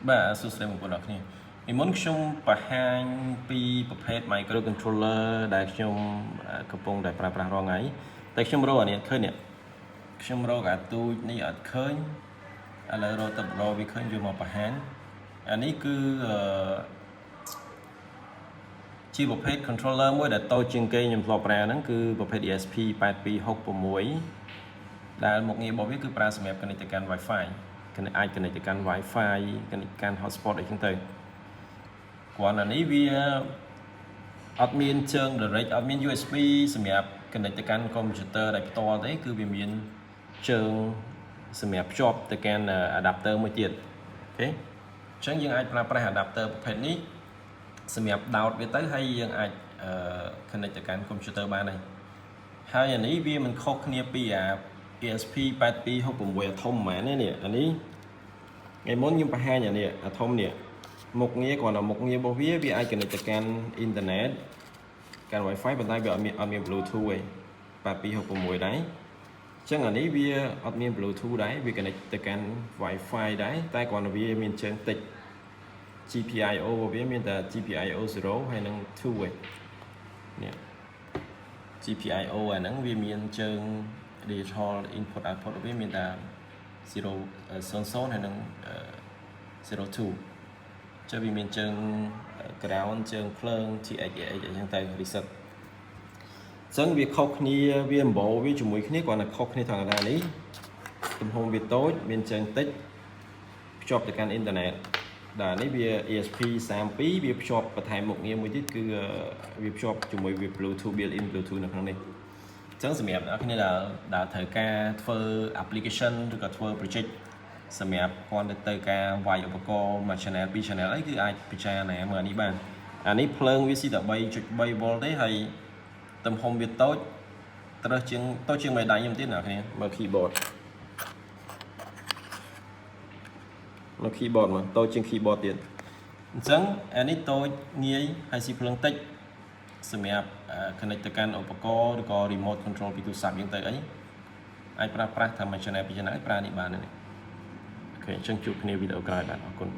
បាទសួស្តីបងប្អូនអរគ្នាពីមុនខ្ញុំបង្ហាញពីប្រភេទ microcontroller ដែលខ្ញុំកំពុងតែប្រើប្រាស់រាល់ថ្ងៃតែខ្ញុំរកអានេះឃើញនេះខ្ញុំរកអាទូចនេះអត់ឃើញឥឡូវរកទៅរកវាឃើញយកមកបង្ហាញអានេះគឺជាប្រភេទ controller មួយដែលតូចជាងគេខ្ញុំធ្លាប់ប្រើហ្នឹងគឺប្រភេទ ESP8266 ដែលមុខងាររបស់វាគឺប្រើសម្រាប់ connect ទៅកាន់ Wi-Fi អាច connect ទៅកាន់ Wi-Fi connect កាន់ hotspot អីចឹងទៅគ្រាន់តែនេះវាអត់មានជើង direct អត់មាន USB សម្រាប់ connect ទៅកាន់ computer ដែលផ្ទាល់ទេគឺវាមានជើងសម្រាប់ភ្ជាប់ទៅកាន់ adapter មួយទៀតអូខេអញ្ចឹងយើងអាចប្រើប្រាស់ adapter ប្រភេទនេះសម្រាប់ដោតវាទៅហើយយើងអាច connect ទៅកាន់ computer បានហើយអានេះវាមិនខុសគ្នាពីអា ESP8266 អាធំហ្មងនេះអានេះថ្ងៃមុនខ្ញុំបង្ហាញអានេះអាធំនេះមុខងារគ្រាន់តែមុខងាររបស់វាអាច connect ទៅកាន់អ៊ីនធឺណិតកាន់ Wi-Fi ប៉ុន្តែវាអត់មាន Bluetooth ទេ8266ដែរអញ្ចឹងអានេះវាអត់មាន Bluetooth ដែរវា connect ទៅកាន់ Wi-Fi ដែរតែគ្រាន់តែវាមានជើងតិច GPIO របស់វាមានតែ GPIO 0ហើយនឹង2ឯនេះ GPIO អាហ្នឹងវាមានជើង digital input output វាមានតែ00ហើយនឹង02ចុះវាមានជើង ground ជើងភ្លើង TX អីចឹងទៅ reset អញ្ចឹងវាខុសគ្នាវាអំបោវាជាមួយគ្នាគ្រាន់តែខុសគ្នាត្រង់ថានេះទំហំវាតូចមានជើងតិចភ្ជាប់ទៅកាន់អ៊ីនធឺណិតដែលនេះវា ESP32 វាភ្ជាប់បន្ថែមមុខងារមួយទៀតគឺវាភ្ជាប់ជាមួយវា Bluetooth built-in Bluetooth នៅក្នុងនេះអញ្ចឹងសម្រាប់អ្នកគ្នាដែលត្រូវការធ្វើ application ឬក៏ធ្វើ project សម្រាប់គាត់ទៅការវាយឧបករណ៍មួយ channel 2 channel អីគឺអាចពិចារណាមើលអានេះបានអានេះភ្លើងវាស៊ីតែ 3.3V ទេហើយទំហំវាតូចត្រូវជាងមេដៃខ្ញុំទៀតអ្នកគ្នាមើល keyboard មកតូចជាង keyboard ទៀតអញ្ចឹងអានេះតូចងាយហើយស៊ីភ្លើងតិចសម្រាប់ connect ទៅកាន់ឧបករណ៍ឬក៏ remote control ពីទូរស័ព្ទយើងទៅអីអាចប្រើប្រាស់តាម channel 2 channel ប្រើនេះបានទេអូខេអញ្ចឹងជួបគ្នាវីដេអូក្រោយបាទអរគុណ